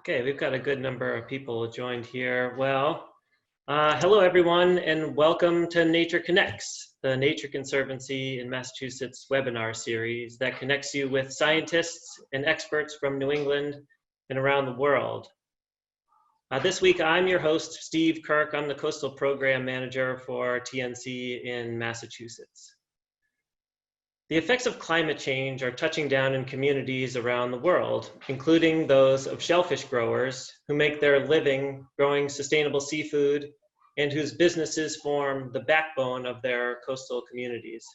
Okay, we've got a good number of people joined here. Well, hello everyone, and welcome to Nature Connects, the Nature Conservancy in Massachusetts webinar series that connects you with scientists and experts from New England and around the world. This week, I'm your host, Steve Kirk. I'm the Coastal Program Manager for TNC in Massachusetts. The effects of climate change are touching down in communities around the world, including those of shellfish growers who make their living growing sustainable seafood and whose businesses form the backbone of their coastal communities.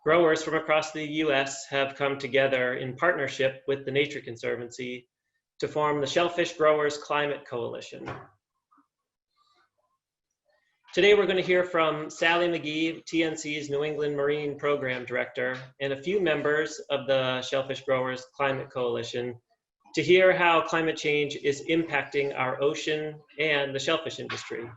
Growers from across the US have come together in partnership with the Nature Conservancy to form the Shellfish Growers Climate Coalition. Today, we're going to hear from Sally McGee, TNC's New England Marine Program Director, and a few members of the Shellfish Growers Climate Coalition to hear how climate change is impacting our ocean and the shellfish industry.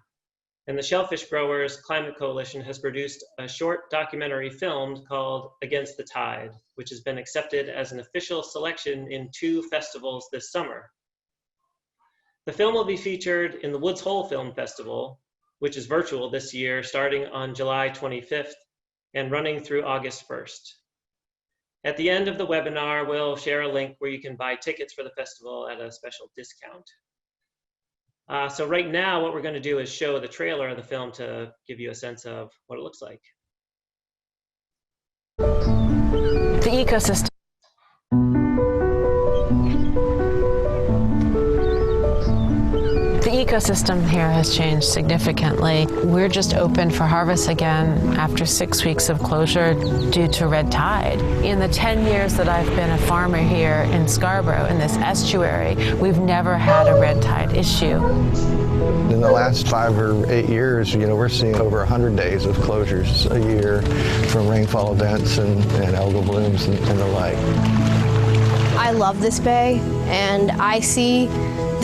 And the Shellfish Growers Climate Coalition has produced a short documentary film called Against the Tide, which has been accepted as an official selection in 2 festivals this summer. The film will be featured in the Woods Hole Film Festival, which is virtual this year, starting on July 25th and running through August 1st. At the end of the webinar, we'll share a link where you can buy tickets for the festival at a special discount. So right now, what we're going to do is show the trailer of the film to give you a sense of what it looks like. The ecosystem. The ecosystem here has changed significantly. We're just open for harvest again after 6 weeks of closure due to red tide. In the 10 years that I've been a farmer here in Scarborough, in this estuary, we've never had a red tide issue. In the last 5 or 8 years, we're seeing over 100 days of closures a year from rainfall events and algal blooms and the like. I love this bay, and I see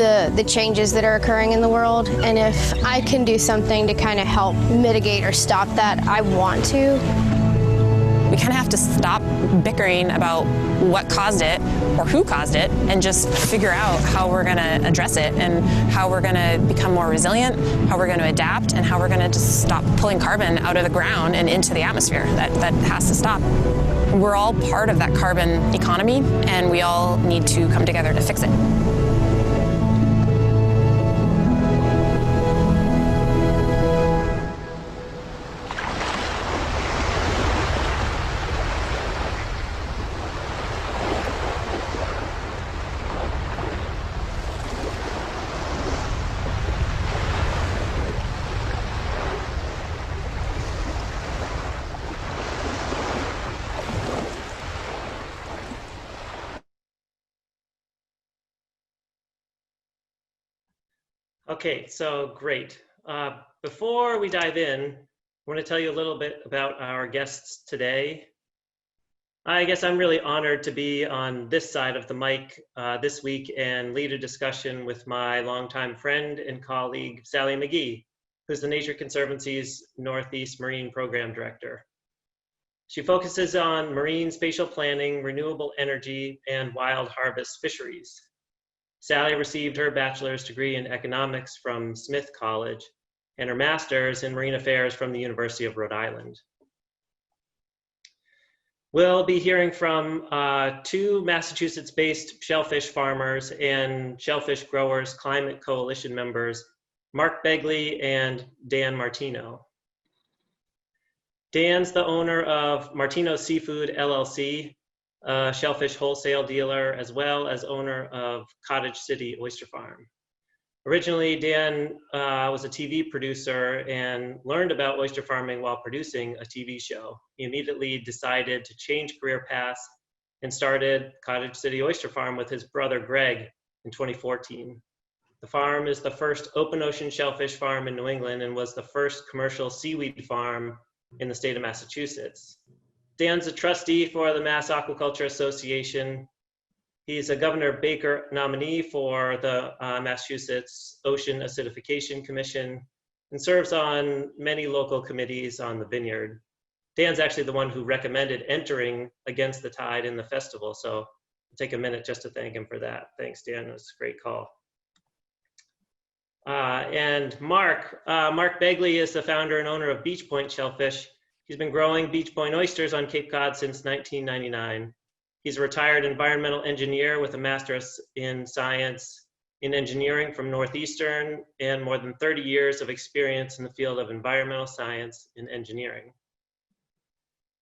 the changes that are occurring in the world, and if I can do something to kind of help mitigate or stop that, I want to. We kind of have to stop bickering about what caused it or who caused it and just figure out how we're going to address it and how we're going to become more resilient, how we're going to adapt, and how we're going to just stop pulling carbon out of the ground and into the atmosphere. That has to stop. We're all part of that carbon economy, and we all need to come together to fix it. Okay, so great. Before we dive in, I want to tell you a little bit about our guests today. I guess I'm really honored to be on this side of the mic this week and lead a discussion with my longtime friend and colleague, Sally McGee, who's the Nature Conservancy's Northeast Marine Program Director. She focuses on marine spatial planning, renewable energy, and wild harvest fisheries. Sally received her bachelor's degree in economics from Smith College and her master's in marine affairs from the University of Rhode Island. We'll be hearing from 2 Massachusetts-based shellfish farmers and Shellfish Growers Climate Coalition members, Mark Begley and Dan Martino. Dan's the owner of Martino Seafood LLC, a shellfish wholesale dealer, as well as owner of Cottage City Oyster Farm. Originally, Dan was a TV producer and learned about oyster farming while producing a TV show. He immediately decided to change career paths and started Cottage City Oyster Farm with his brother Greg in 2014. The farm is the first open ocean shellfish farm in New England and was the first commercial seaweed farm in the state of Massachusetts. Dan's a trustee for the Mass Aquaculture Association. He's a Governor Baker nominee for the Massachusetts Ocean Acidification Commission and serves on many local committees on the vineyard. Dan's actually the one who recommended entering Against the Tide in the festival, so take a minute just to thank him for that. Thanks, Dan. It was a great call. And Mark Begley is the founder and owner of Beach Point Shellfish. He's been growing Beach Point oysters on Cape Cod since 1999. He's a retired environmental engineer with a master's in science in engineering from Northeastern and more than 30 years of experience in the field of environmental science and engineering.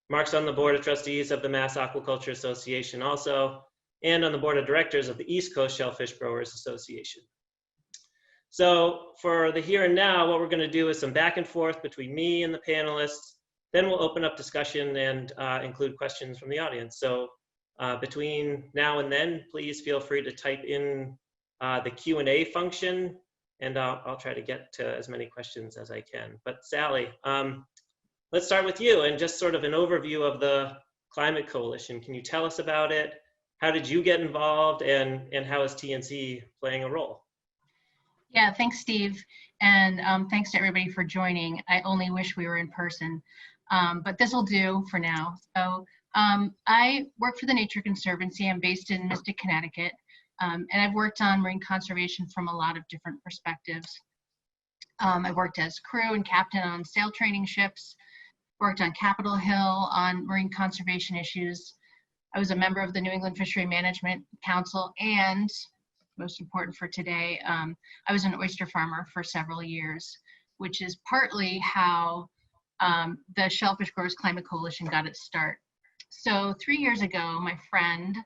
Mark's on the board of trustees of the Mass Aquaculture Association also, and on the board of directors of the East Coast Shellfish Growers Association. So for the here and now, what we're going to do is some back and forth between me and the panelists. Then we'll open up discussion and include questions from the audience. So between now and then, please feel free to type in the Q&A function, and I'll try to get to as many questions as I can. But Sally, let's start with you and just sort of an overview of the Climate Coalition. Can you tell us about it? How did you get involved, and how is TNC playing a role? Yeah, thanks, Steve. And thanks to everybody for joining. I only wish we were in person, but this will do for now. So I work for the Nature Conservancy. I'm based in Mystic, Connecticut. And I've worked on marine conservation from a lot of different perspectives. I worked as crew and captain on sail training ships, worked on Capitol Hill on marine conservation issues. I was a member of the New England Fishery Management Council, and most important for today, I was an oyster farmer for several years, which is partly how the Shellfish Growers Climate Coalition got its start. So 3 years ago, my friend,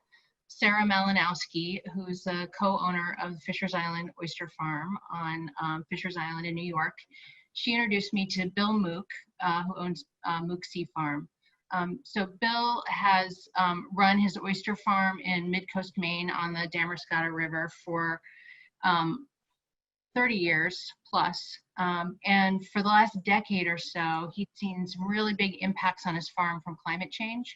Sarah Malinowski, who's the co-owner of Fisher's Island Oyster Farm on Fisher's Island in New York, she introduced me to Bill Mook, who owns Mook Sea Farm. So Bill has run his oyster farm in Mid-Coast Maine on the Damariscotta River for 30 years plus. And for the last decade or so, he's seen some really big impacts on his farm from climate change.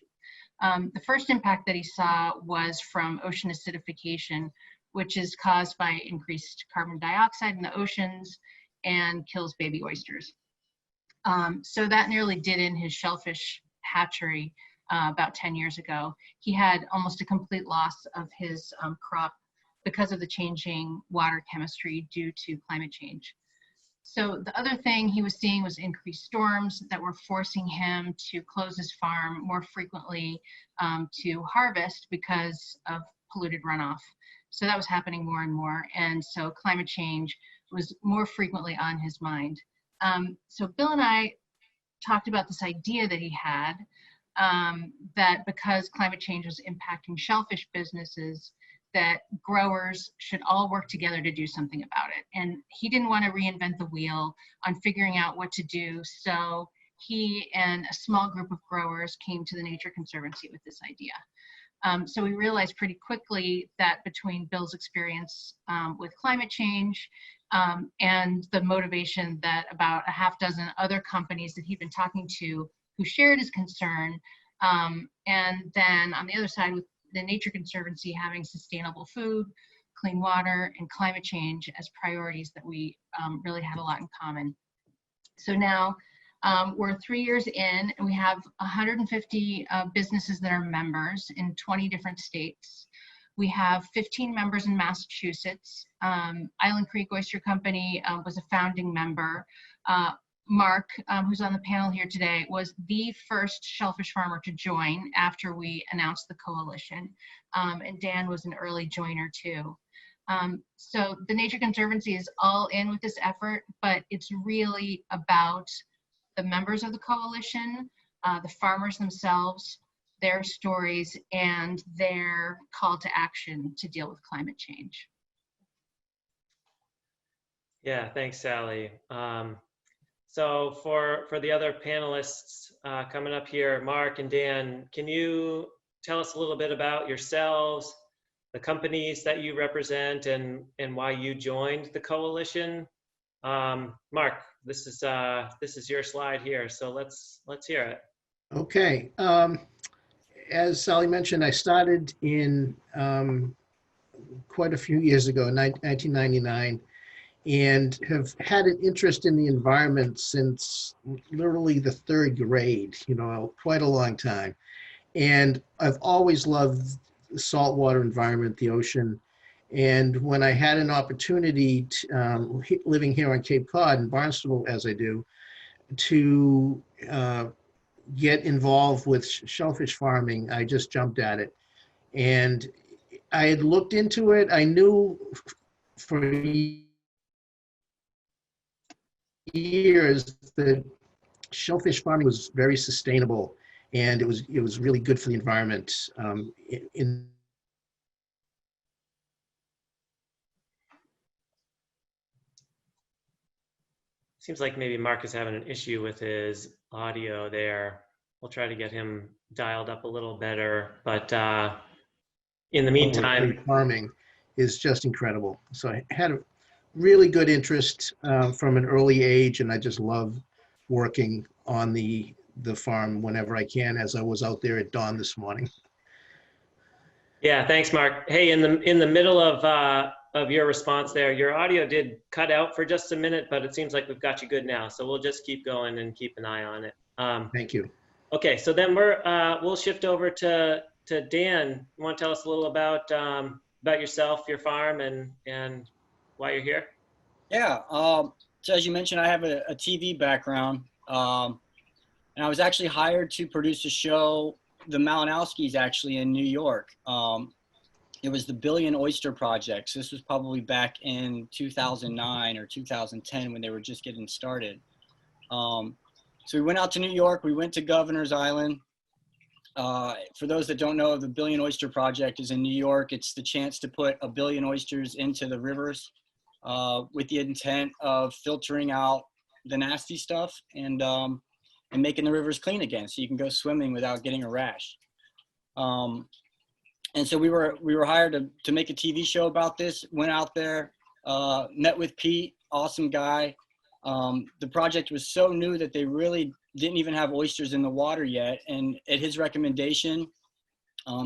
The first impact that he saw was from ocean acidification, which is caused by increased carbon dioxide in the oceans and kills baby oysters. So that nearly did in his shellfish hatchery about 10 years ago. He had almost a complete loss of his crop because of the changing water chemistry due to climate change. So the other thing he was seeing was increased storms that were forcing him to close his farm more frequently to harvest because of polluted runoff. So that was happening more and more. And so climate change was more frequently on his mind. So Bill and I talked about this idea that he had, that because climate change was impacting shellfish businesses, that growers should all work together to do something about it. And he didn't want to reinvent the wheel on figuring out what to do. So he and a small group of growers came to the Nature Conservancy with this idea. So we realized pretty quickly that between Bill's experience with climate change and the motivation that about a half dozen other companies that he'd been talking to who shared his concern, and then on the other side with the Nature Conservancy having sustainable food, clean water, and climate change as priorities, that we really had a lot in common. So now we're 3 years in, and we have 150 businesses that are members in 20 different states. We have 15 members in Massachusetts. Island Creek Oyster Company was a founding member. Mark, who's on the panel here today, was the first shellfish farmer to join after we announced the coalition. And Dan was an early joiner too. So the Nature Conservancy is all in with this effort, but it's really about the members of the coalition, the farmers themselves, their stories, and their call to action to deal with climate change. Yeah, thanks, Sally. So for the other panelists coming up here, Mark and Dan, can you tell us a little bit about yourselves, the companies that you represent, and why you joined the coalition? Mark, this is your slide here, so let's hear it. Okay. As Sally mentioned, I started in quite a few years ago, in 1999. And have had an interest in the environment since literally the 3rd grade, quite a long time. And I've always loved saltwater environment, the ocean. And when I had an opportunity, living here on Cape Cod in Barnstable, as I do, to get involved with shellfish farming, I just jumped at it. And I had looked into it. I knew for years that shellfish farming was very sustainable, and it was really good for the environment. Seems like maybe Mark is having an issue with his audio there. We'll try to get him dialed up a little better, but in the meantime, farming is just incredible. So I had a really good interest from an early age, and I just love working on the farm whenever I can, as I was out there at dawn this morning. Yeah, thanks, Mark. Hey, in the middle of your response there, your audio did cut out for just a minute, but it seems like we've got you good now. So we'll just keep going and keep an eye on it. Thank you. Okay, so then we'll shift over to Dan. You want to tell us a little about yourself, your farm, and why you're here? Yeah. So as you mentioned, I have a TV background, and I was actually hired to produce a show, the Malinowskis, actually in New York. It was the Billion Oyster Project. So this was probably back in 2009 or 2010 when they were just getting started. So we went out to New York. We went to Governor's Island. For those that don't know, the Billion Oyster Project is in New York. It's the chance to put 1 billion oysters into the rivers with the intent of filtering out the nasty stuff and making the rivers clean again, so you can go swimming without getting a rash. And so we were hired to make a TV show about this. Went out there, met with Pete, awesome guy. The project was so new that they really didn't even have oysters in the water yet. And at his recommendation,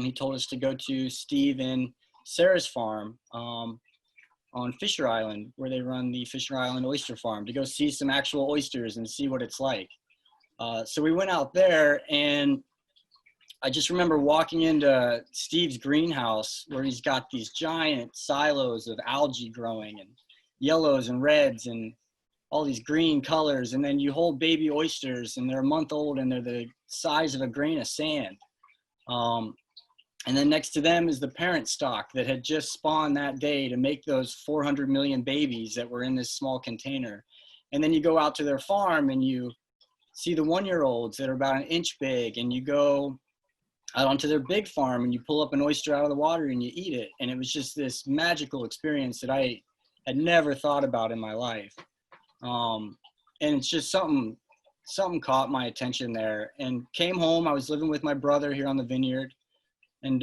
he told us to go to Steve and Sarah's farm on Fisher Island, where they run the Fisher Island Oyster Farm, to go see some actual oysters and see what it's like. So we went out there, and I just remember walking into Steve's greenhouse, where he's got these giant silos of algae growing, and yellows and reds and all these green colors. And then you hold baby oysters, and they're a month old, and they're the size of a grain of sand. And then next to them is the parent stock that had just spawned that day to make those 400 million babies that were in this small container. And then you go out to their farm, and you see the 1-year-olds that are about an inch big, and you go out onto their big farm, and you pull up an oyster out of the water and you eat it. And it was just this magical experience that I had never thought about in my life. And it's just something caught my attention there, and came home. I was living with my brother here on the vineyard, and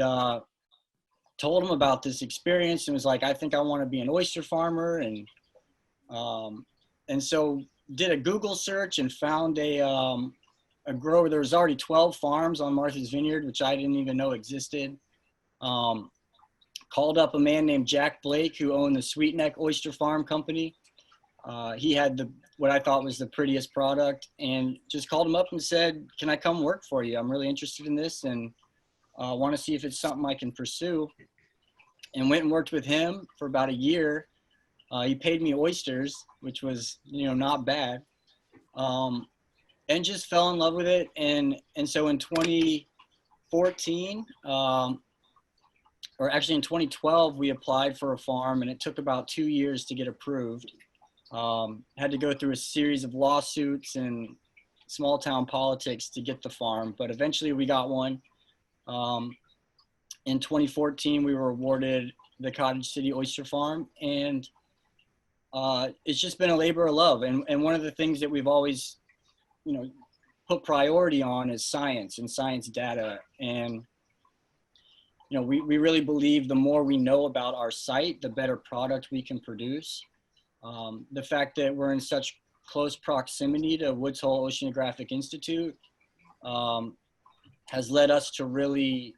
told him about this experience, and was like, I think I want to be an oyster farmer. And so did a Google search and found a grower. There was already 12 farms on Martha's Vineyard, which I didn't even know existed. Called up a man named Jack Blake, who owned the Sweet Neck Oyster Farm Company. He had what I thought was the prettiest product, and just called him up and said, can I come work for you? I'm really interested in this, and want to see if it's something I can pursue. And went and worked with him for about a year. He paid me oysters, which was, not bad. And just fell in love with it. And so in 2014, or actually in 2012, we applied for a farm, and it took about 2 years to get approved. Had to go through a series of lawsuits and small town politics to get the farm, but eventually we got one. In 2014, we were awarded the Cottage City Oyster Farm, and it's just been a labor of love. And one of the things that we've always, put priority on is science and science data. And, we really believe the more we know about our site, the better product we can produce. The fact that we're in such close proximity to Woods Hole Oceanographic Institute has led us to really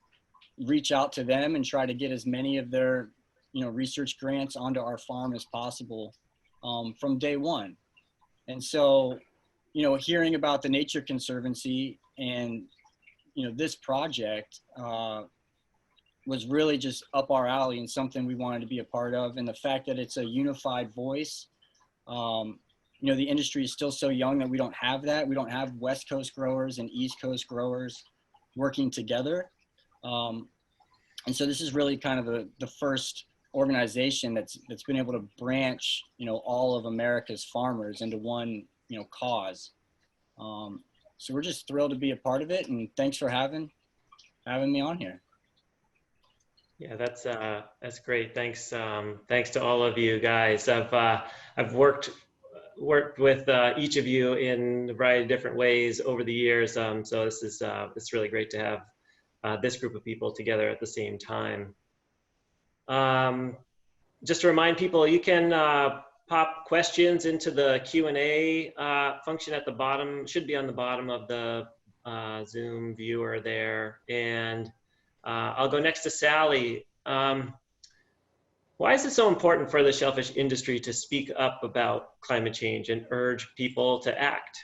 reach out to them and try to get as many of their, research grants onto our farm as possible from day one. And so, hearing about the Nature Conservancy and, this project, was really just up our alley and something we wanted to be a part of. And the fact that it's a unified voice, you know, the industry is still so young that we don't have that. We don't have West Coast growers and East Coast growers working together. And so this is really kind of the first organization that's been able to branch, you know, all of America's farmers into one, you know, cause. So we're just thrilled to be a part of it, and thanks for having me on here. Yeah, that's great. Thanks, thanks to all of you guys. I've worked with each of you in a variety of different ways over the years. So this is it's really great to have this group of people together at the same time. Just to remind people, you can pop questions into the Q&A function at the bottom. Should be on the bottom of the Zoom viewer there. And I'll go next to Sally. Why is it so important for the shellfish industry to speak up about climate change and urge people to act?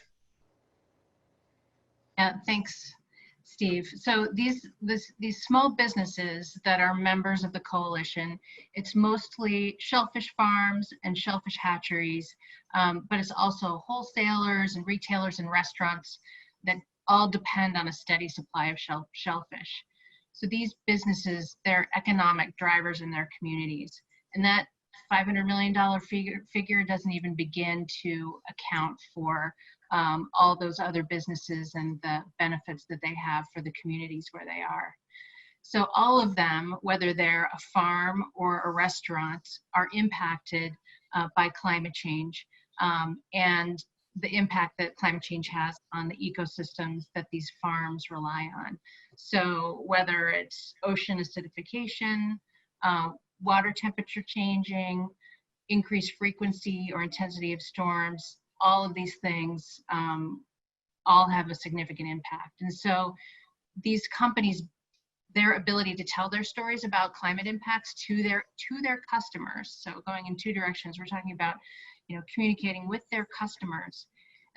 Yeah, thanks, Steve. So these small businesses that are members of the coalition, it's mostly shellfish farms and shellfish hatcheries, but it's also wholesalers and retailers and restaurants that all depend on a steady supply of shellfish. So these businesses, they're economic drivers in their communities. And that $500 million figure doesn't even begin to account for all those other businesses and the benefits that they have for the communities where they are. So all of them, whether they're a farm or a restaurant, are impacted by climate change and the impact that climate change has on the ecosystems that these farms rely on. So whether it's ocean acidification, water temperature changing, increased frequency or intensity of storms, all of these things all have a significant impact. And so these companies, their ability to tell their stories about climate impacts to their customers, so going in two directions, we're talking about, you know, communicating with their customers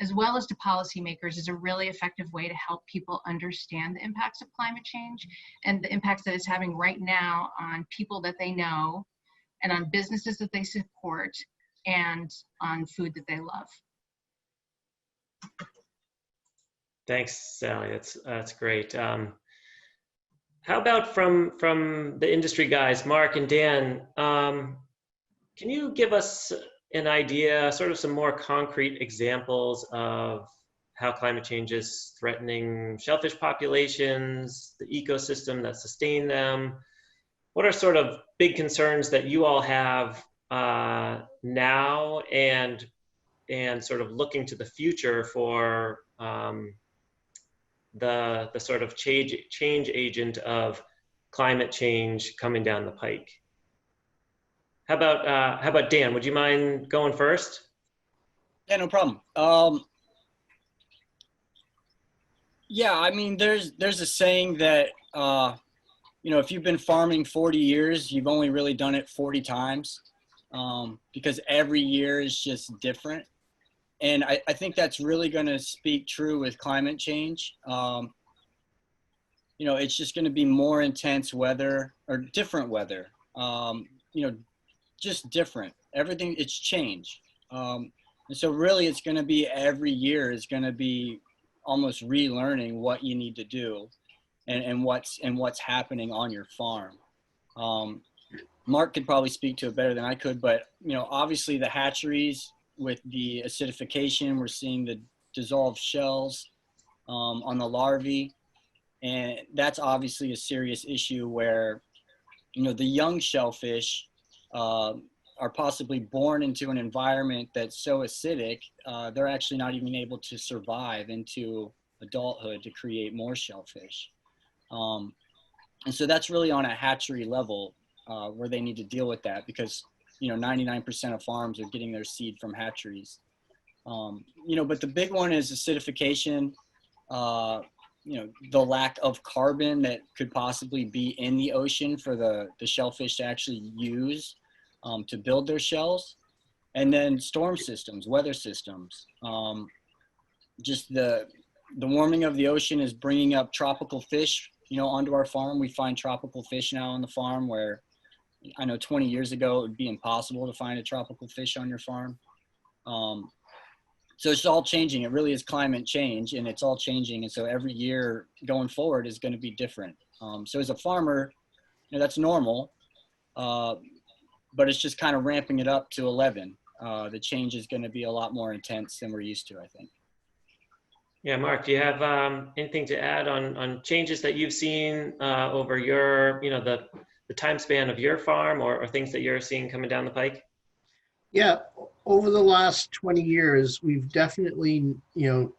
as well as to policymakers, is a really effective way to help people understand the impacts of climate change and the impacts that it's having right now on people that they know and on businesses that they support and on food that they love. Thanks, Sally. That's great. How about from the industry guys, Mark and Dan, can you give us an idea, sort of some more concrete examples of how climate change is threatening shellfish populations, the ecosystem that sustain them? What are sort of big concerns that you all have now and sort of looking to the future for the sort of change agent of climate change coming down the pike? How about Dan? Would you mind going first? Yeah, no problem. Yeah, I mean, there's a saying that, you know, if you've been farming 40 years, you've only really done it 40 times because every year is just different. And I think that's really going to speak true with climate change. You know, it's just going to be more intense weather or different weather, you know, just different. Everything, it's change. And so really it's going to be every year is going to be almost relearning what you need to do and what's happening on your farm. Mark could probably speak to it better than I could, but, you know, obviously the hatcheries with the acidification, we're seeing the dissolved shells on the larvae. And that's obviously a serious issue where, you know, the young shellfish are possibly born into an environment that's so acidic, they're actually not even able to survive into adulthood to create more shellfish. And so that's really on a hatchery level where they need to deal with that because, you know, 99% of farms are getting their seed from hatcheries. You know, but the big one is acidification, you know, the lack of carbon that could possibly be in the ocean for the shellfish to actually use to build their shells. And then storm systems, weather systems. Just the warming of the ocean is bringing up tropical fish onto our farm. We find tropical fish now on the farm, where I know 20 years ago it would be impossible to find a tropical fish on your farm. So it's all changing. It really is climate change, and it's all changing. And so every year going forward is going to be different. So as a farmer, that's normal, but it's just kind of ramping it up to 11. The change is going to be a lot more intense than we're used to, I think. Yeah, Mark, do you have anything to add on changes that you've seen over your, the time span of your farm, or things that you're seeing coming down the pike? Yeah, over the last 20 years, we've definitely,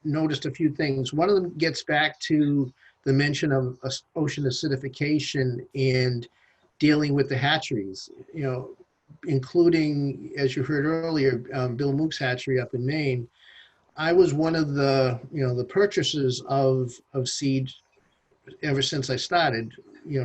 noticed a few things. One of them gets back to the mention of ocean acidification and dealing with the hatcheries, including, as you heard earlier, Bill Mook's hatchery up in Maine. I was one of the, the purchasers of seed ever since I started,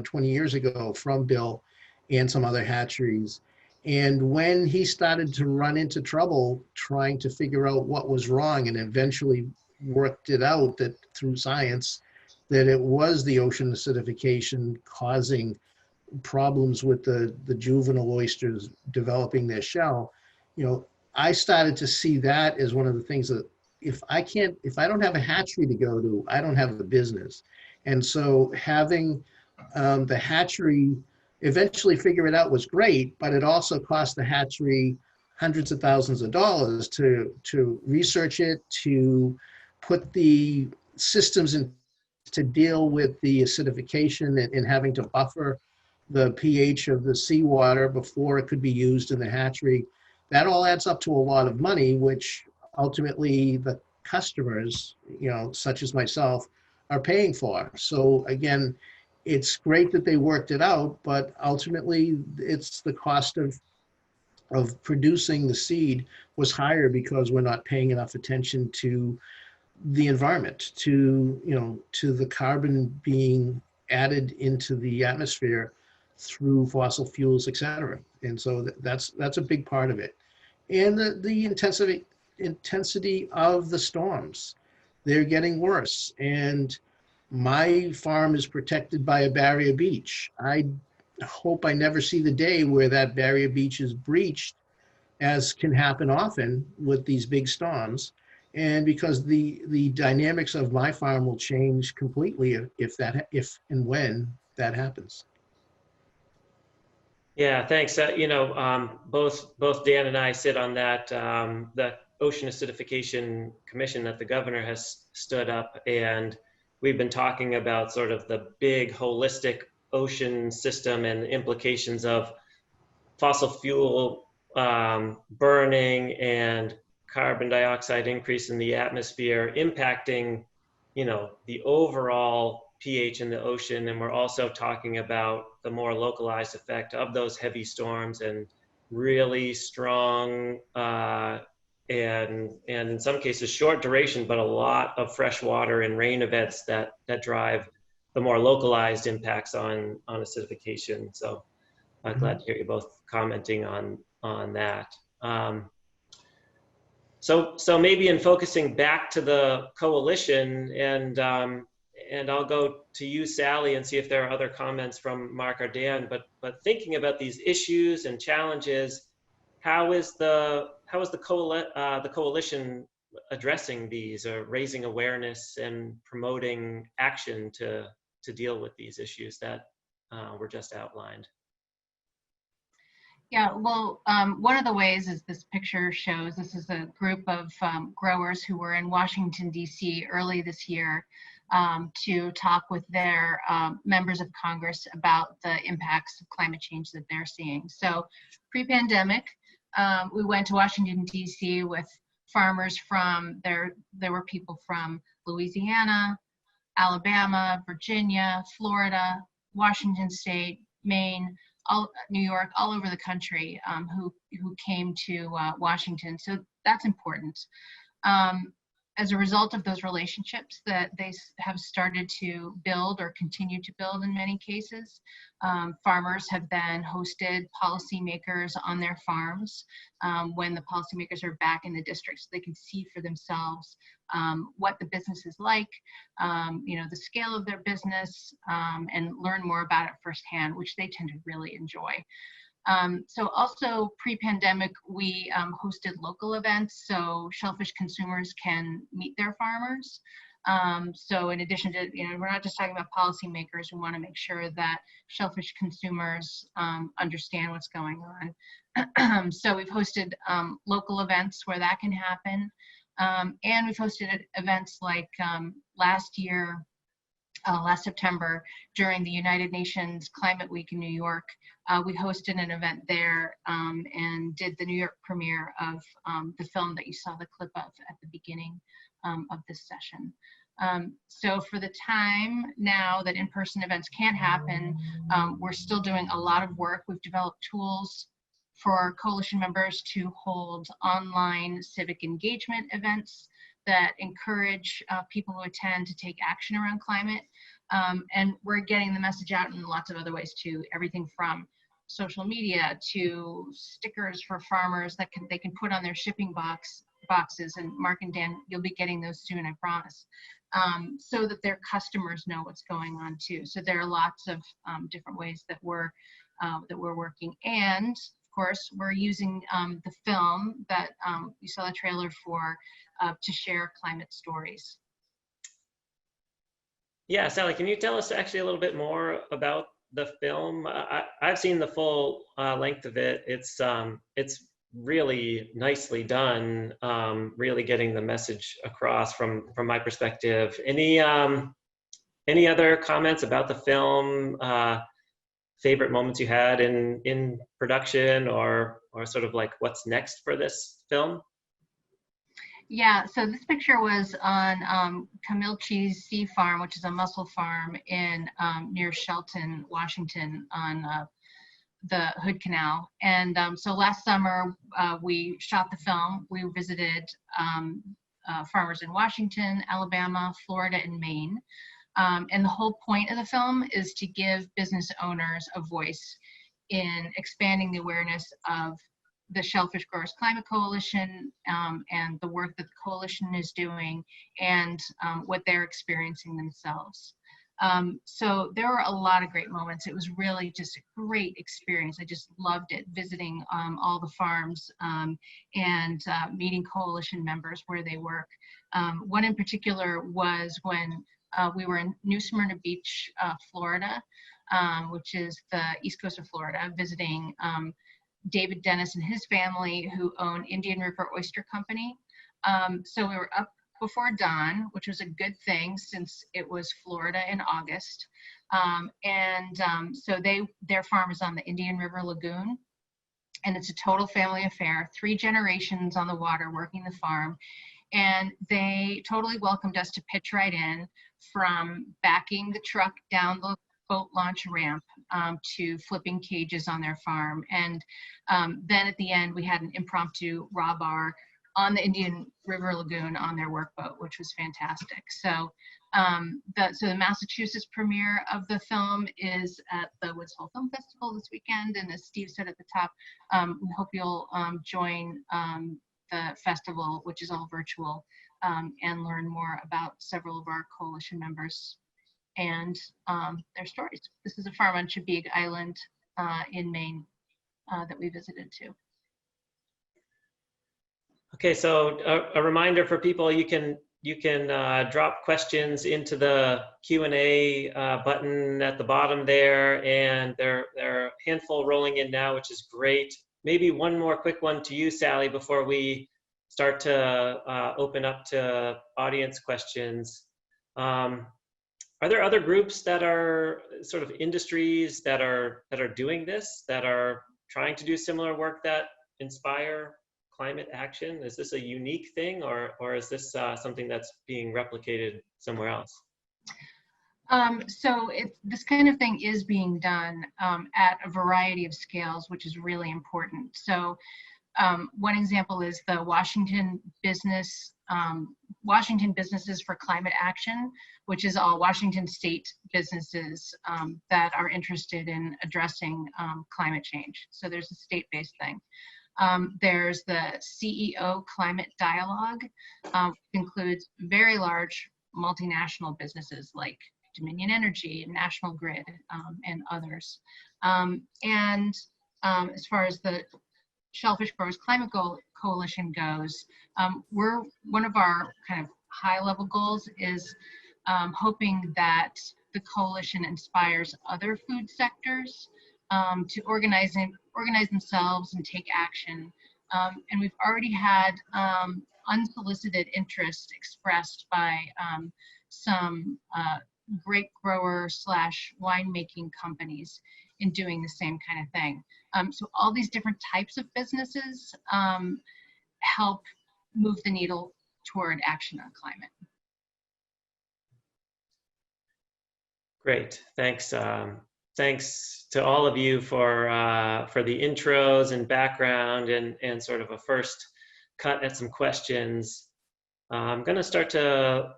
20 years ago from Bill and some other hatcheries. And when he started to run into trouble trying to figure out what was wrong, and eventually worked it out that through science, that it was the ocean acidification causing problems with the juvenile oysters developing their shell, I started to see that as one of the things that if I don't have a hatchery to go to, I don't have the business. And so having the hatchery eventually figure it out was great, but it also cost the hatchery hundreds of thousands of dollars to research it, to put the systems in to deal with the acidification and having to buffer the pH of the seawater before it could be used in the hatchery. That all adds up to a lot of money, which ultimately the customers, such as myself, are paying for. So again, it's great that they worked it out, but ultimately it's the cost of producing the seed was higher because we're not paying enough attention to the environment, to the carbon being added into the atmosphere through fossil fuels, et cetera. And so that's a big part of it. And the intensity of the storms, they're getting worse. And my farm is protected by a barrier beach. I hope I never see the day where that barrier beach is breached, as can happen often with these big storms. And because the dynamics of my farm will change completely if and when that happens. Yeah, thanks. Both Dan and I sit on that the Ocean Acidification Commission that the governor has stood up, and we've been talking about sort of the big holistic ocean system and implications of fossil fuel burning and carbon dioxide increase in the atmosphere impacting, the overall pH in the ocean. And we're also talking about the more localized effect of those heavy storms and really strong and in some cases short duration, but a lot of fresh water and rain events that drive the more localized impacts on acidification. So I'm glad to hear you both commenting on that. So maybe in focusing back to the coalition, and I'll go to you, Sally, and see if there are other comments from Mark or Dan. But thinking about these issues and challenges, how is the coalition addressing these, or raising awareness and promoting action to deal with these issues that were just outlined? Yeah, well, one of the ways, as this picture shows, this is a group of growers who were in Washington, D.C. early this year to talk with their members of Congress about the impacts of climate change that they're seeing. So pre-pandemic, we went to Washington, D.C. with farmers from, there were people from Louisiana, Alabama, Virginia, Florida, Washington State, Maine, New York, all over the country who came to Washington. So that's important. as a result of those relationships that they have started to build or continue to build in many cases, farmers have then hosted policymakers on their farms when the policymakers are back in the district, so they can see for themselves what the business is like, the scale of their business, and learn more about it firsthand, which they tend to really enjoy. So also pre-pandemic, we hosted local events so shellfish consumers can meet their farmers. So in addition to, we're not just talking about policymakers, we want to make sure that shellfish consumers understand what's going on. So we've hosted local events where that can happen. And we've hosted events like last September, during the United Nations Climate Week in New York, we hosted an event there and did the New York premiere of the film that you saw the clip of at the beginning of this session. So for the time now that in-person events can't happen, we're still doing a lot of work. We've developed tools for coalition members to hold online civic engagement events that encourage people who attend to take action around climate. And we're getting the message out in lots of other ways too, everything from social media to stickers for farmers that they can put on their shipping boxes. And Mark and Dan, you'll be getting those soon, I promise, so that their customers know what's going on too. So there are lots of different ways that we're working. And of course, we're using the film that you saw the trailer for to share climate stories. Yeah, Sally, can you tell us actually a little bit more about the film? I've seen the full length of it. It's really nicely done, really getting the message across from my perspective. Any other comments about the film? Favorite moments you had in production, or sort of like what's next for this film? Yeah, so this picture was on Camilchi's Sea Farm, which is a mussel farm in near Shelton, Washington, on the Hood Canal. And so last summer we shot the film. We visited farmers in Washington, Alabama, Florida, and Maine. And the whole point of the film is to give business owners a voice in expanding the awareness of the Shellfish Growers Climate Coalition and the work that the coalition is doing, and what they're experiencing themselves. So there were a lot of great moments. It was really just a great experience. I just loved it, visiting all the farms and meeting coalition members where they work. One in particular was when we were in New Smyrna Beach, Florida, which is the east coast of Florida, visiting David Dennis and his family, who own Indian River Oyster Company. So we were up before dawn, which was a good thing since it was Florida in August. So their farm is on the Indian River Lagoon, and it's a total family affair, 3 generations on the water working the farm. And they totally welcomed us to pitch right in, from backing the truck down the boat launch ramp to flipping cages on their farm. And then at the end, we had an impromptu raw bar on the Indian River Lagoon on their workboat, which was fantastic. So the Massachusetts premiere of the film is at the Woods Hole Film Festival this weekend. And as Steve said at the top, we hope you'll join the festival, which is all virtual, and learn more about several of our coalition members and their stories. This is a farm on Chebeague Island in Maine that we visited too. Okay, so a reminder for people, you can drop questions into the Q&A button at the bottom there, and there are a handful rolling in now, which is great. Maybe one more quick one to you, Sally, before we start to open up to audience questions. Are there other groups that are sort of industries that are doing this, that are trying to do similar work that inspire climate action? Is this a unique thing, or is this something that's being replicated somewhere else? So this kind of thing is being done at a variety of scales, which is really important. So one example is the Washington Businesses for Climate Action, which is all Washington state businesses that are interested in addressing climate change. So there's a state-based thing. There's the CEO Climate Dialogue, which includes very large multinational businesses like Dominion Energy, National Grid, and others. As far as the Shellfish Growers Climate Coalition goes, one of our kind of high-level goals is hoping that the coalition inspires other food sectors to organize themselves and take action. And we've already had unsolicited interest expressed by some grape grower / winemaking companies in doing the same kind of thing. So all these different types of businesses help move the needle toward action on climate. Great, thanks. Thanks to all of you for the intros and background and sort of a first cut at some questions. I'm going to start to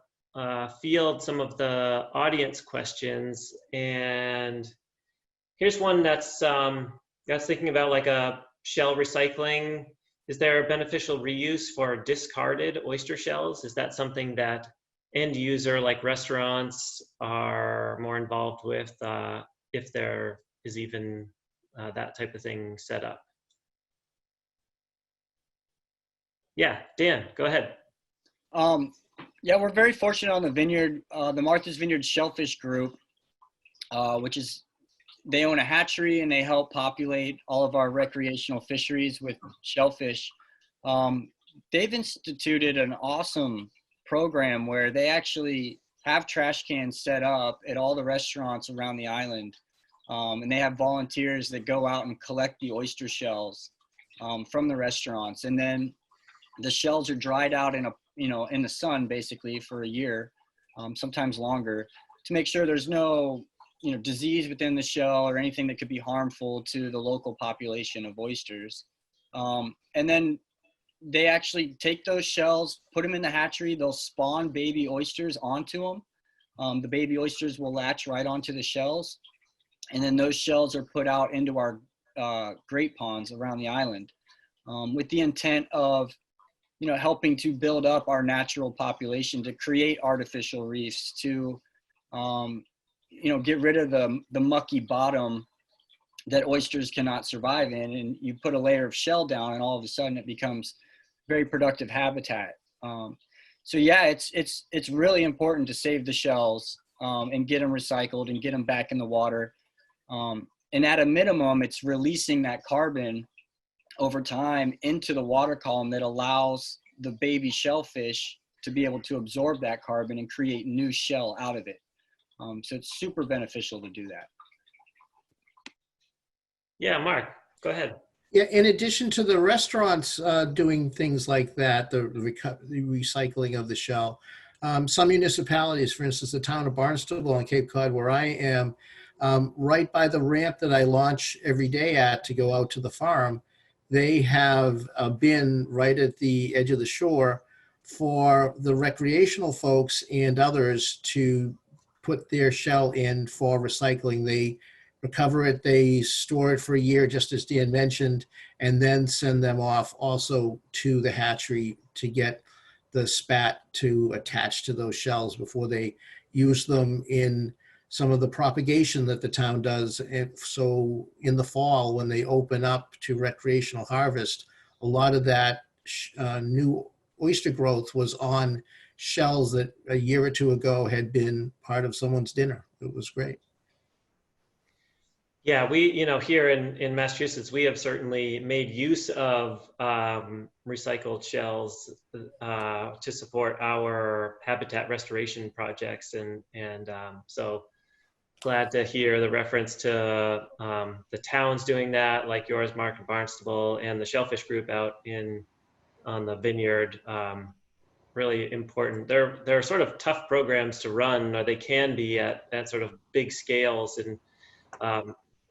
field some of the audience questions, and here's one that's thinking about like a shell recycling. Is there a beneficial reuse for discarded oyster shells? Is that something that end user like restaurants are more involved with, if there is even that type of thing set up? Yeah, Dan, go ahead. Yeah, we're very fortunate on the vineyard, the Martha's Vineyard Shellfish Group, which is, they own a hatchery and they help populate all of our recreational fisheries with shellfish. They've instituted an awesome program where they actually have trash cans set up at all the restaurants around the island. And they have volunteers that go out and collect the oyster shells from the restaurants. And then the shells are dried out in the sun basically for a year, sometimes longer, to make sure there's no disease within the shell or anything that could be harmful to the local population of oysters. And then they actually take those shells, put them in the hatchery, they'll spawn baby oysters onto them. The baby oysters will latch right onto the shells, and then those shells are put out into our grape ponds around the island, with the intent of helping to build up our natural population, to create artificial reefs, to get rid of the mucky bottom that oysters cannot survive in, and you put a layer of shell down and all of a sudden it becomes very productive habitat. So yeah, it's really important to save the shells and get them recycled and get them back in the water. And at a minimum, it's releasing that carbon over time into the water column that allows the baby shellfish to be able to absorb that carbon and create new shell out of it. So it's super beneficial to do that. Yeah, Mark, go ahead. Yeah, in addition to the restaurants doing things like that, the recycling of the shell, some municipalities, for instance, the town of Barnstable on Cape Cod, where I am, right by the ramp that I launch every day at to go out to the farm, they have a bin right at the edge of the shore for the recreational folks and others to put their shell in for recycling. They recover it, they store it for a year, just as Dan mentioned, and then send them off also to the hatchery to get the spat to attach to those shells before they use them in some of the propagation that the town does. And so in the fall, when they open up to recreational harvest, a lot of that new oyster growth was on shells that a year or two ago had been part of someone's dinner. It was great. Yeah, we, here in Massachusetts, we have certainly made use of recycled shells to support our habitat restoration projects, and so glad to hear the reference to the towns doing that, like yours, Mark, and Barnstable, and the Shellfish Group out on the vineyard. Really important. They're sort of tough programs to run, or they can be at sort of big scales, and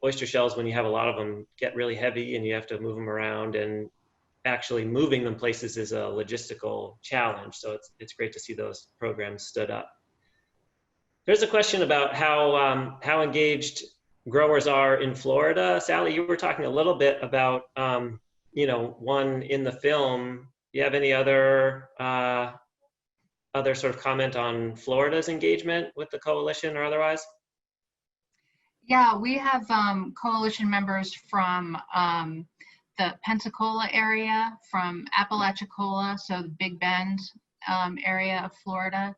oyster shells, when you have a lot of them, get really heavy and you have to move them around, and actually moving them places is a logistical challenge. So it's great to see those programs stood up. There's a question about how engaged growers are in Florida. Sally, you were talking a little bit about one in the film. Do you have any other sort of comment on Florida's engagement with the coalition or otherwise? Yeah, we have coalition members from the Pensacola area, from Apalachicola, so the Big Bend area of Florida,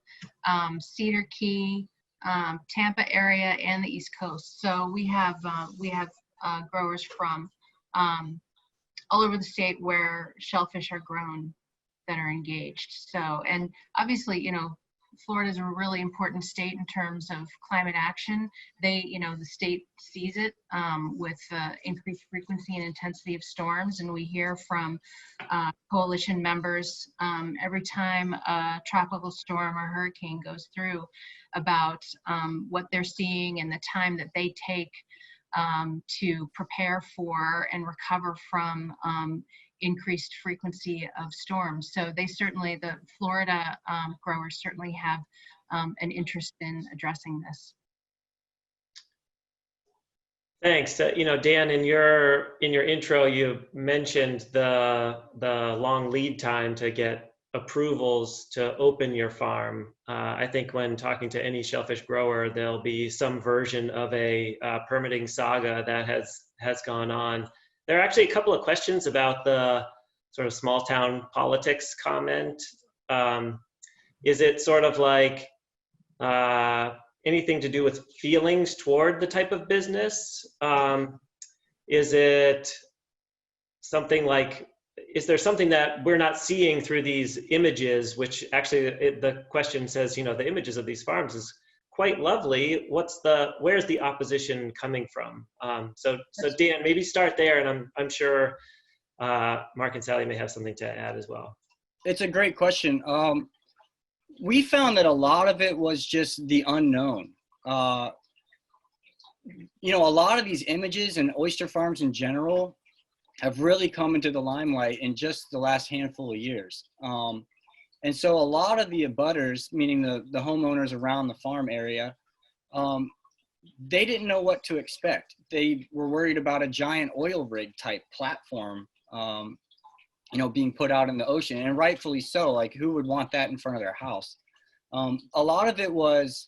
Cedar Key, Tampa area, and the East Coast. So we have growers from all over the state where shellfish are grown that are engaged. So, and obviously, Florida is a really important state in terms of climate action. The state sees it with increased frequency and intensity of storms, and we hear from coalition members every time a tropical storm or hurricane goes through about what they're seeing and the time that they take to prepare for and recover from increased frequency of storms. So they certainly, the Florida growers certainly have an interest in addressing this. Thanks. Dan, in your intro, you mentioned the long lead time to get approvals to open your farm. I think when talking to any shellfish grower, there'll be some version of a permitting saga that has gone on. There are actually a couple of questions about the sort of small town politics comment. Is it sort of like anything to do with feelings toward the type of business? Is it something like, is there something that we're not seeing through these images, which actually the question says, the images of these farms is quite lovely. Where's the opposition coming from? So Dan, maybe start there, and I'm sure Mark and Sally may have something to add as well. It's a great question. We found that a lot of it was just the unknown. A lot of these images and oyster farms in general have really come into the limelight in just the last handful of years. And so a lot of the abutters, meaning the homeowners around the farm area, they didn't know what to expect. They were worried about a giant oil rig type platform, being put out in the ocean, and rightfully so. Like, who would want that in front of their house? A lot of it was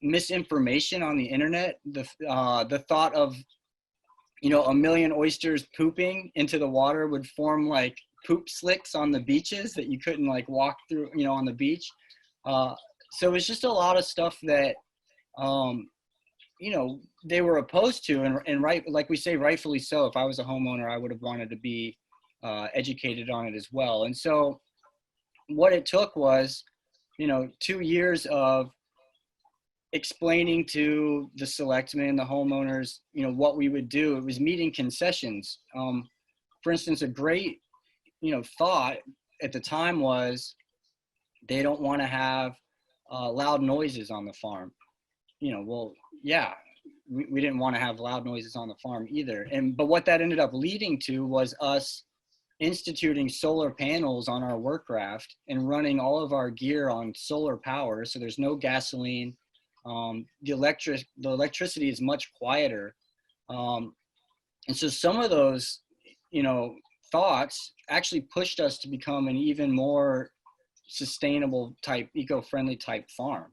misinformation on the internet. The thought of, a million oysters pooping into the water would form like poop slicks on the beaches that you couldn't like walk through, on the beach. So it's just a lot of stuff that, they were opposed to, and right, like we say, rightfully so. If I was a homeowner, I would have wanted to be educated on it as well. And so what it took was, 2 years of explaining to the selectmen, the homeowners, what we would do. It was meeting concessions. For instance, a great, thought at the time was they don't want to have loud noises on the farm. Well, yeah, we didn't want to have loud noises on the farm either. But what that ended up leading to was us instituting solar panels on our work raft and running all of our gear on solar power. So there's no gasoline. The electricity is much quieter. And so some of those, thoughts actually pushed us to become an even more sustainable type, eco-friendly type farm.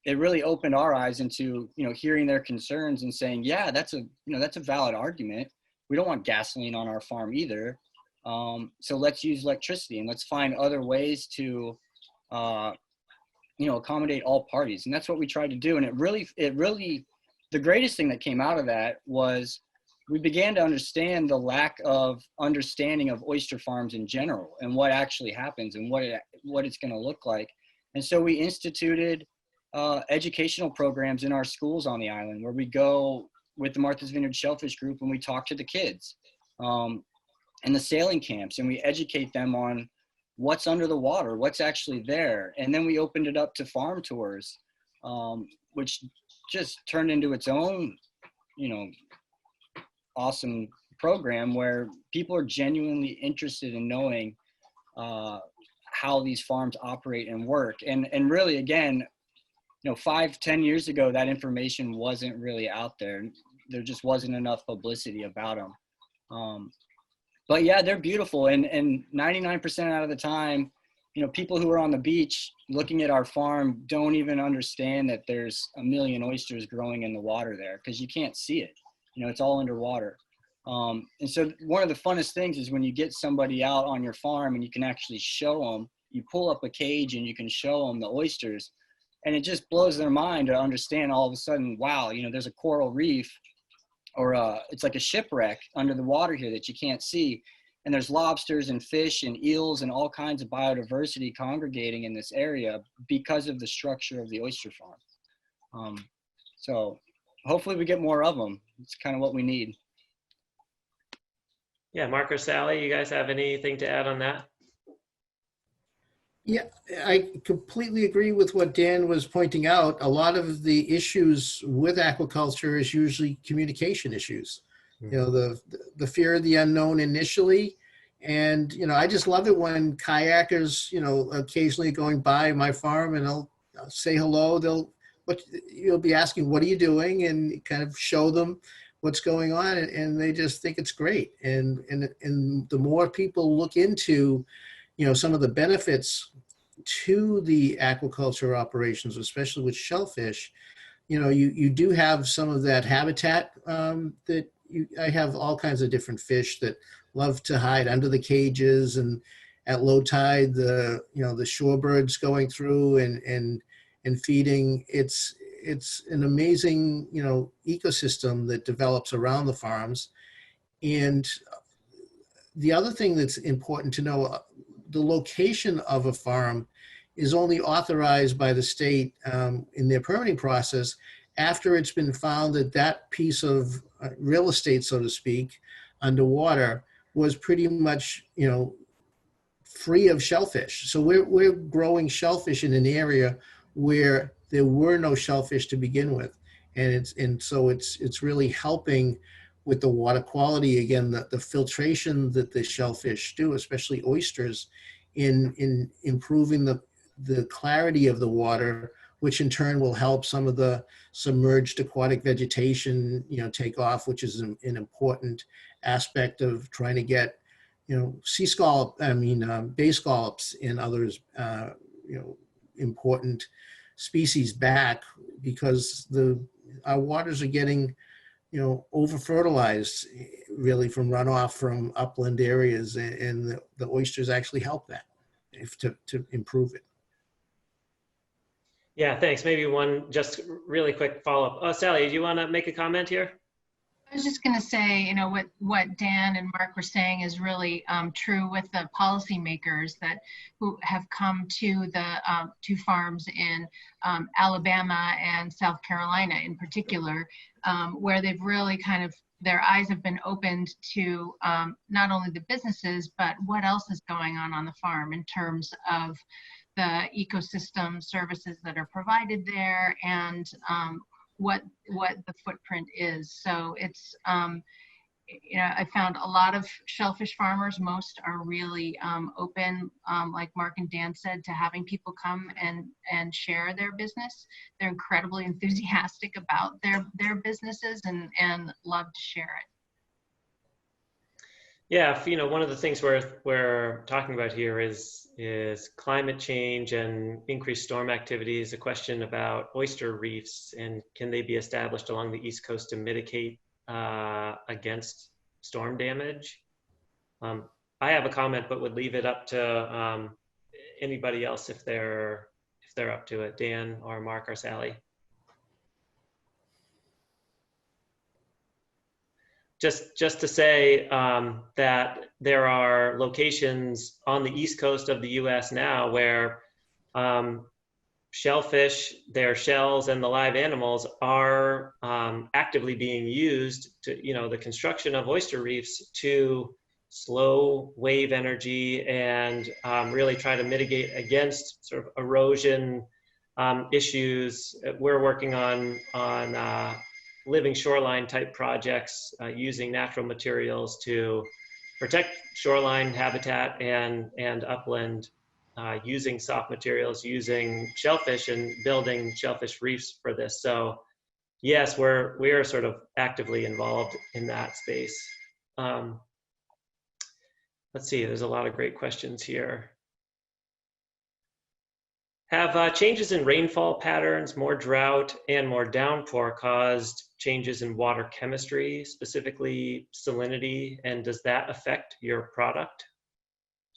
It really opened our eyes into, hearing their concerns and saying, yeah, that's a valid argument. We don't want gasoline on our farm either. So let's use electricity, and let's find other ways to, accommodate all parties. And that's what we tried to do. And it really, the greatest thing that came out of that was we began to understand the lack of understanding of oyster farms in general and what actually happens and what it's going to look like. And so we instituted educational programs in our schools on the island, where we go with the Martha's Vineyard Shellfish Group and we talk to the kids in the sailing camps, and we educate them on what's under the water, what's actually there. And then we opened it up to farm tours, which just turned into its own, awesome program where people are genuinely interested in knowing how these farms operate and work. And really, again, 5-10 years ago, that information wasn't really out there. There just wasn't enough publicity about them. But yeah, they're beautiful. And 99% out of the time, people who are on the beach looking at our farm don't even understand that there's a million oysters growing in the water there, because you can't see it. It's all underwater. And so one of the funnest things is when you get somebody out on your farm and you can actually show them, you pull up a cage and you can show them the oysters, and it just blows their mind to understand all of a sudden, wow, there's a coral reef, or it's like a shipwreck under the water here that you can't see. And there's lobsters and fish and eels and all kinds of biodiversity congregating in this area because of the structure of the oyster farm. So hopefully we get more of them. It's kind of what we need. Yeah, Mark or Sally, you guys have anything to add on that? Yeah, I completely agree with what Dan was pointing out. A lot of the issues with aquaculture is usually communication issues. The fear of the unknown initially. And, I just love it when kayakers, occasionally going by my farm and I'll say hello. You'll be asking, what are you doing? And kind of show them what's going on. And they just think it's great. And the more people look into, some of the benefits to the aquaculture operations, especially with shellfish, you do have some of that habitat that I have all kinds of different fish that love to hide under the cages, and at low tide, the shorebirds going through and feeding. It's an amazing, ecosystem that develops around the farms. And the other thing that's important to know, the location of a farm is only authorized by the state in their permitting process after it's been found that that piece of real estate, so to speak, underwater was pretty much, free of shellfish. So we're growing shellfish in an area where there were no shellfish to begin with. And so it's really helping with the water quality, again, the filtration that the shellfish do, especially oysters, in improving the clarity of the water, which in turn will help some of the submerged aquatic vegetation, take off, which is an important aspect of trying to get, bay scallops and others, important species back, because our waters are getting, over fertilized really from runoff from upland areas, and the oysters actually help that to improve it. Yeah, thanks. Maybe one just really quick follow-up. Oh, Sally, do you want to make a comment here? I was just going to say, what Dan and Mark were saying is really true with the policymakers who have come to the two farms in Alabama and South Carolina in particular, where they've really their eyes have been opened to not only the businesses, but what else is going on the farm in terms of the ecosystem services that are provided there, and what the footprint is. So it's, I found a lot of shellfish farmers, most are really open, like Mark and Dan said, to having people come and share their business. They're incredibly enthusiastic about their businesses and love to share it. Yeah, one of the things we're talking about here is climate change and increased storm activity is a question about oyster reefs, and can they be established along the East Coast to mitigate against storm damage? I have a comment, but would leave it up to anybody else if they're up to it. Dan or Mark or Sally. Just to say that there are locations on the East Coast of the US now where shellfish, their shells and the live animals are actively being used to, the construction of oyster reefs to slow wave energy and really try to mitigate against sort of erosion issues. We're working on living shoreline type projects using natural materials to protect shoreline habitat and upland, using soft materials, using shellfish and building shellfish reefs for this. So yes, we are sort of actively involved in that space. Let's see, there's a lot of great questions here. Have changes in rainfall patterns, more drought, and more downpour caused changes in water chemistry, specifically salinity, and does that affect your product?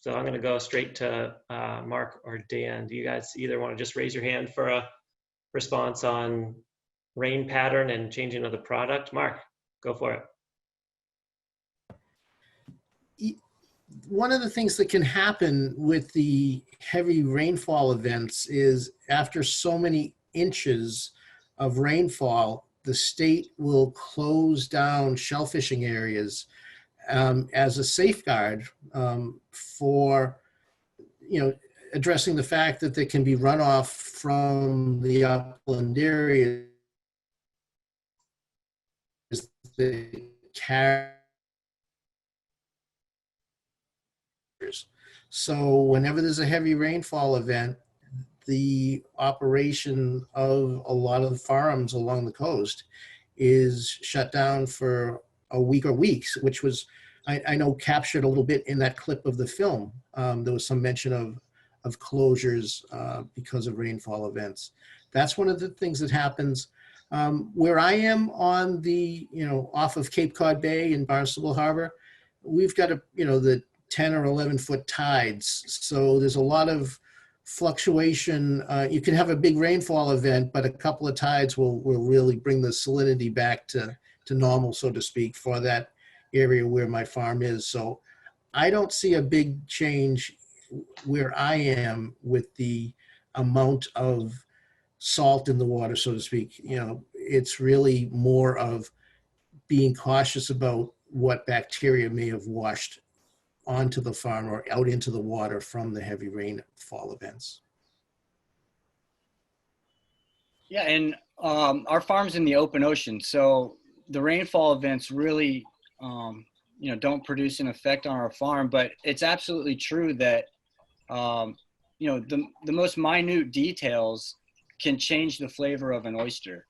So I'm going to go straight to Mark or Dan. Do you guys either want to just raise your hand for a response on rain pattern and changing of the product? Mark, go for it. One of the things that can happen with the heavy rainfall events is after so many inches of rainfall, the state will close down shellfishing areas as a safeguard for, addressing the fact that there can be runoff from the upland areas that carry. So whenever there's a heavy rainfall event, the operation of a lot of the farms along the coast is shut down for a week or weeks, which was, I know, captured a little bit in that clip of the film. There was some mention of closures because of rainfall events. That's one of the things that happens. Where I am on the, off of Cape Cod Bay in Barnstable Harbor, we've got the 10 or 11 foot tides. So there's a lot of fluctuation. You can have a big rainfall event, but a couple of tides will really bring the salinity back to normal, so to speak, for that area where my farm is. So I don't see a big change where I am with the amount of salt in the water, so to speak. It's really more of being cautious about what bacteria may have washed onto the farm or out into the water from the heavy rainfall events. Yeah, and our farm's in the open ocean, so the rainfall events really, don't produce an effect on our farm. But it's absolutely true that, the most minute details can change the flavor of an oyster.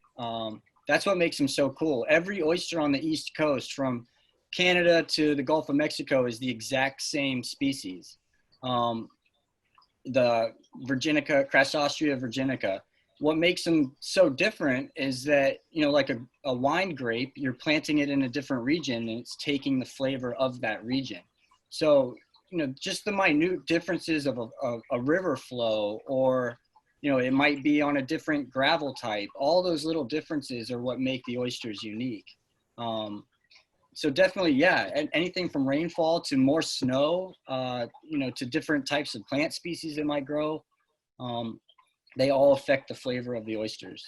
That's what makes them so cool. Every oyster on the East Coast, from Canada to the Gulf of Mexico, is the exact same species. The Virginica, Crassostrea virginica. What makes them so different is that, like a wine grape, you're planting it in a different region and it's taking the flavor of that region. So, just the minute differences of a river flow, or, it might be on a different gravel type. All those little differences are what make the oysters unique. So definitely, yeah, anything from rainfall to more snow, to different types of plant species that might grow, they all affect the flavor of the oysters.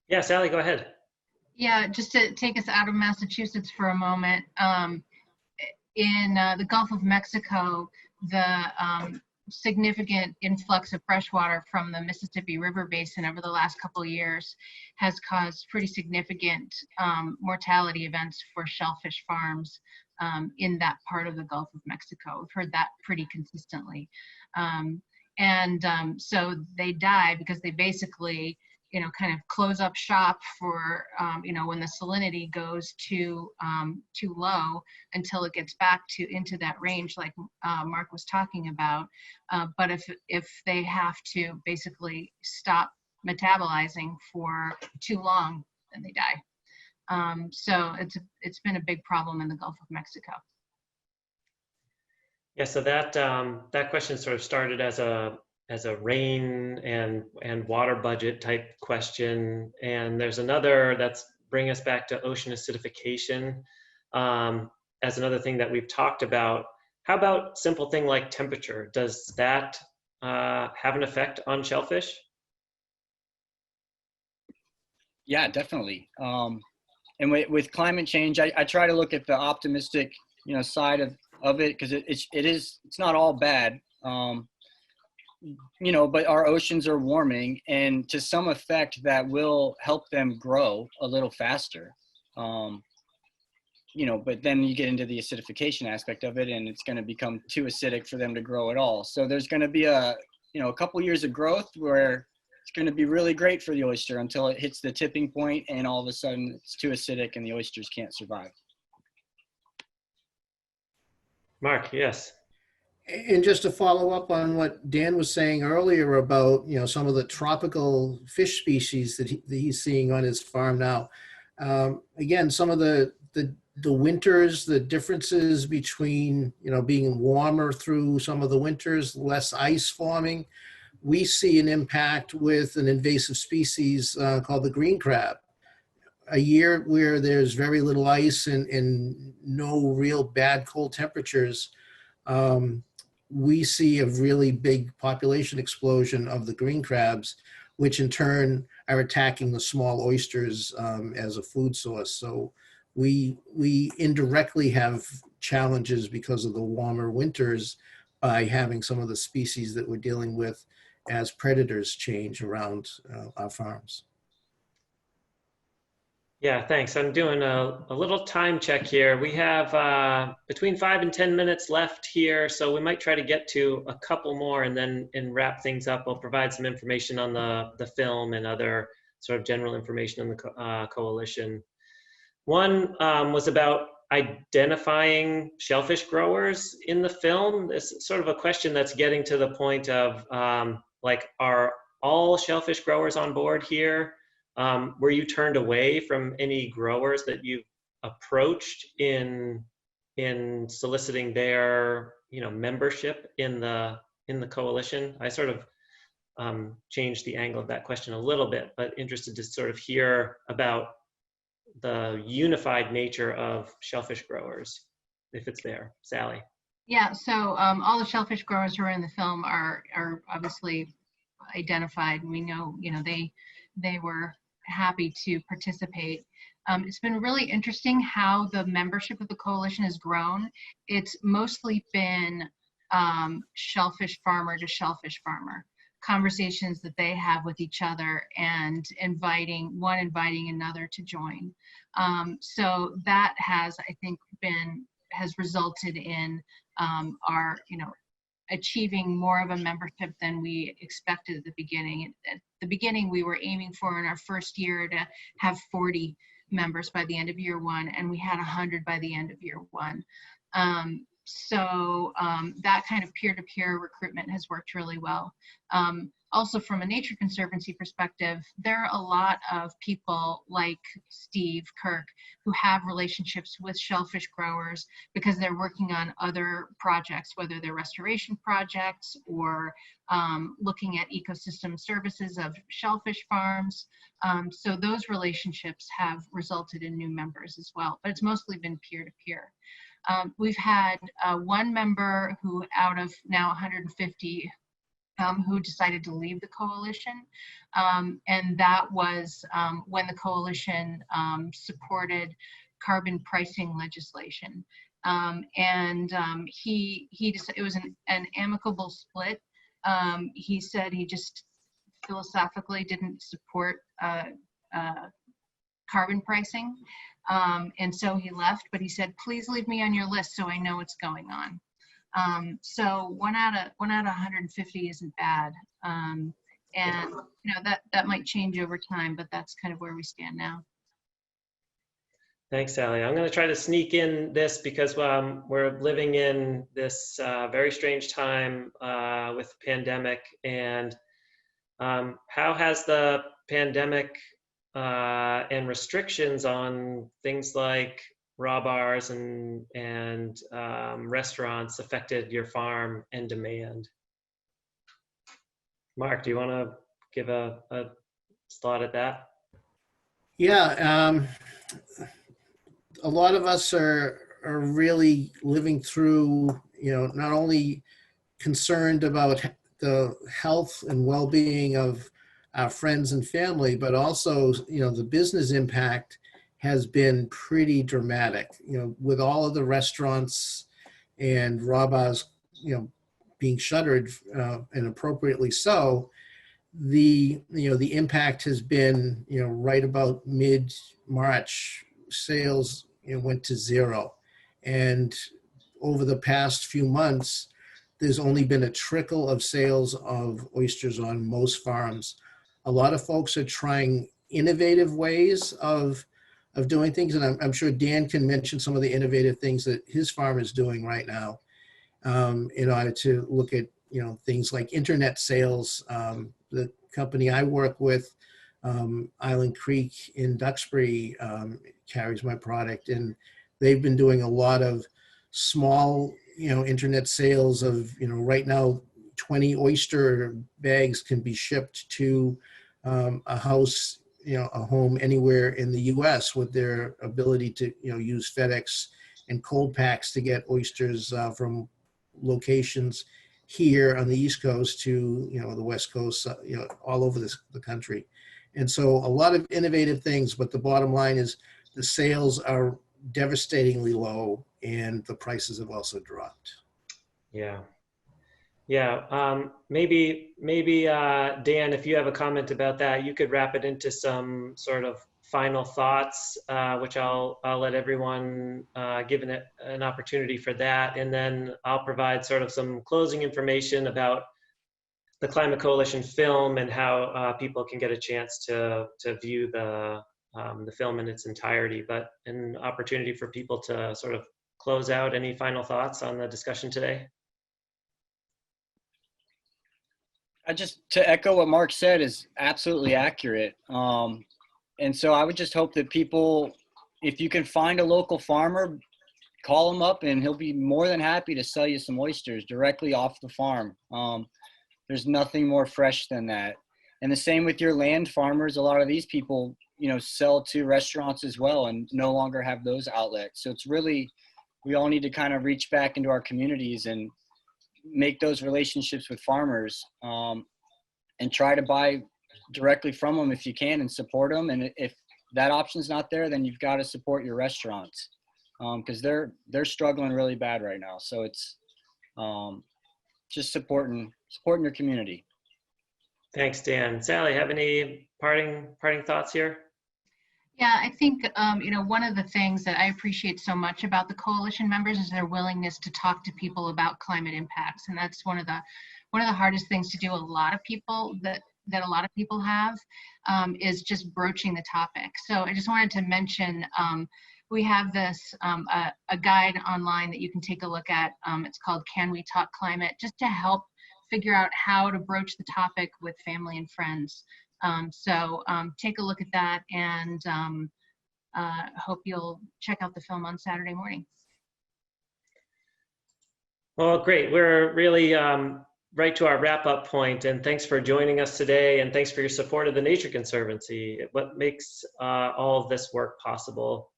Yeah, Sally, go ahead. Yeah, just to take us out of Massachusetts for a moment, in the Gulf of Mexico, the significant influx of fresh water from the Mississippi River Basin over the last couple of years has caused pretty significant mortality events for shellfish farms in that part of the Gulf of Mexico. We've heard that pretty consistently. So they die because they basically, kind of close up shop for, when the salinity goes too low until it gets back into that range like Mark was talking about. But if they have to basically stop metabolizing for too long, then they die. So it's been a big problem in the Gulf of Mexico. Yeah, so that question sort of started as a rain and water budget type question, and there's another that's bring us back to ocean acidification as another thing that we've talked about. How about simple thing like temperature? Does that have an effect on shellfish? Yeah, definitely. And with climate change, I try to look at the optimistic, side of it, because it's not all bad. you know, but our oceans are warming, and to some effect that will help them grow a little faster. You know, but then you get into the acidification aspect of it, and it's going to become too acidic for them to grow at all. So there's going to be a couple years of growth where it's going to be really great for the oyster until it hits the tipping point, and all of a sudden it's too acidic and the oysters can't survive. Mark, yes. And just to follow up on what Dan was saying earlier about, you know, some of the tropical fish species that he's seeing on his farm now. Again, some of the winters, the differences between, you know, being warmer through some of the winters, less ice forming. We see an impact with an invasive species called the green crab. A year where there's very little ice and no real bad cold temperatures, we see a really big population explosion of the green crabs, which in turn are attacking the small oysters as a food source. So we indirectly have challenges because of the warmer winters by having some of the species that we're dealing with as predators change around our farms. Yeah, thanks. I'm doing a little time check here. We have between 5 and 10 minutes left here, so we might try to get to a couple more and then wrap things up. I'll provide some information on the film and other sort of general information on the coalition. One was about identifying shellfish growers in the film. It's sort of a question that's getting to the point of like, are all shellfish growers on board here? Were you turned away from any growers that you approached in soliciting their, you know, membership in the coalition? I sort of changed the angle of that question a little bit, but interested to sort of hear about the unified nature of shellfish growers, if it's there. Sally. Yeah, so all the shellfish growers who are in the film are obviously identified. We know, you know, they were happy to participate. It's been really interesting how the membership of the coalition has grown. It's mostly been shellfish farmer to shellfish farmer conversations that they have with each other and inviting another to join. So that has, I think, has resulted in our, you know, achieving more of a membership than we expected at the beginning. At the beginning, we were aiming for in our first year to have 40 members by the end of year one, and we had 100 by the end of year one. So that kind of peer-to-peer recruitment has worked really well. Also, from a Nature Conservancy perspective, there are a lot of people like Steve, Kirk, who have relationships with shellfish growers because they're working on other projects, whether they're restoration projects or looking at ecosystem services of shellfish farms. So those relationships have resulted in new members as well, but it's mostly been peer-to-peer. We've had one member who, out of now 150, who decided to leave the coalition. And that was when the coalition supported carbon pricing legislation. It was an amicable split. He said he just philosophically didn't support carbon pricing. And so he left, but he said, please leave me on your list so I know what's going on. So one out of 150 isn't bad. And you know, that might change over time, but that's kind of where we stand now. Thanks, Sally. I'm going to try to sneak in this because we're living in this very strange time with the pandemic. And how has the pandemic and restrictions on things like raw bars and restaurants affected your farm and demand? Mark, do you want to give a thought at that? Yeah, a lot of us are really living through, you know, not only concerned about the health and well-being of our friends and family, but also, you know, the business impact has been pretty dramatic, you know, with all of the restaurants and raw bars, you know, being shuttered, and appropriately so, the impact has been, right about mid-March, sales went to zero. And over the past few months, there's only been a trickle of sales of oysters on most farms. A lot of folks are trying innovative ways of doing things, and I'm sure Dan can mention some of the innovative things that his farm is doing right now, in order to look at things like internet sales. The company I work with, Island Creek in Duxbury, carries my product, and they've been doing a lot of small internet sales of right now 20 oyster bags can be shipped to a house, a home anywhere in the US, with their ability to use FedEx and cold packs to get oysters from locations here on the East Coast to the West Coast, all over the country. And so a lot of innovative things, but the bottom line is the sales are devastatingly low and the prices have also dropped. Yeah. Maybe Dan, if you have a comment about that, you could wrap it into some sort of final thoughts, which I'll let everyone give an opportunity for that, and then I'll provide sort of some closing information about the Climate Coalition film and how people can get a chance to view the film in its entirety, but an opportunity for people to sort of close out. Any final thoughts on the discussion today? To echo what Mark said is absolutely accurate. And so I would just hope that people, if you can find a local farmer, call him up and he'll be more than happy to sell you some oysters directly off the farm. There's nothing more fresh than that. And the same with your land farmers. A lot of these people, sell to restaurants as well and no longer have those outlets. So it's really, we all need to kind of reach back into our communities and make those relationships with farmers, and try to buy directly from them if you can and support them. And if that option's not there, then you've got to support your restaurants, because they're struggling really bad right now. So it's just supporting your community. Thanks, Dan. Sally, have any parting thoughts here? Yeah, I think, one of the things that I appreciate so much about the coalition members is their willingness to talk to people about climate impacts. And that's one of the hardest things to do. A lot of people that a lot of people have is just broaching the topic. So I just wanted to mention, we have this, a guide online that you can take a look at. It's called Can We Talk Climate, just to help figure out how to broach the topic with family and friends. So take a look at that, and hope you'll check out the film on Saturday morning. Well, great. We're really right to our wrap-up point, and thanks for joining us today, and thanks for your support of the Nature Conservancy, what makes all of this work possible.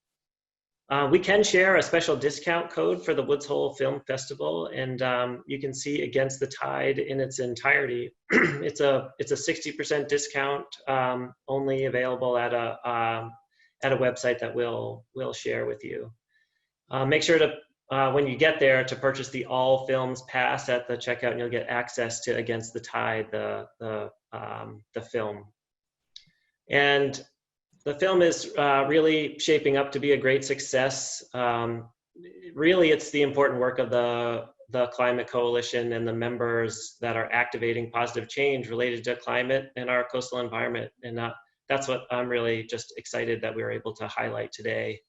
We can share a special discount code for the Woods Hole Film Festival, and you can see Against the Tide in its entirety. It's a 60% discount, only available at a website that we'll share with you. Make sure to when you get there to purchase the All Films Pass at the checkout, and you'll get access to Against the Tide, the film. And the film is really shaping up to be a great success. Really, it's the important work of the Climate Coalition and the members that are activating positive change related to climate and our coastal environment. And that's what I'm really just excited that we were able to highlight today.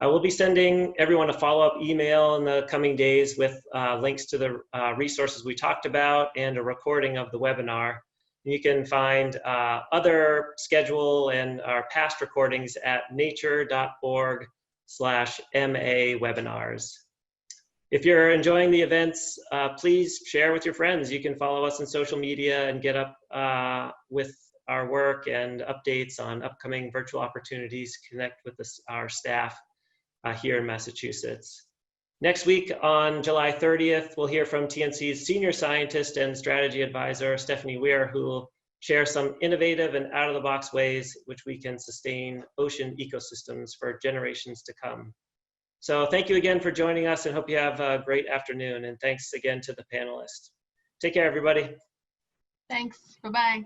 I will be sending everyone a follow-up email in the coming days with links to the resources we talked about and a recording of the webinar. You can find other schedule and our past recordings at nature.org/MA webinars. If you're enjoying the events, please share with your friends. You can follow us on social media and get up with our work and updates on upcoming virtual opportunities, connect with our staff here in Massachusetts. Next week on July 30th, we'll hear from TNC's senior scientist and strategy advisor, Stephanie Weir, who will share some innovative and out-of-the-box ways which we can sustain ocean ecosystems for generations to come. So thank you again for joining us, and hope you have a great afternoon. And thanks again to the panelists. Take care, everybody. Thanks. Bye-bye.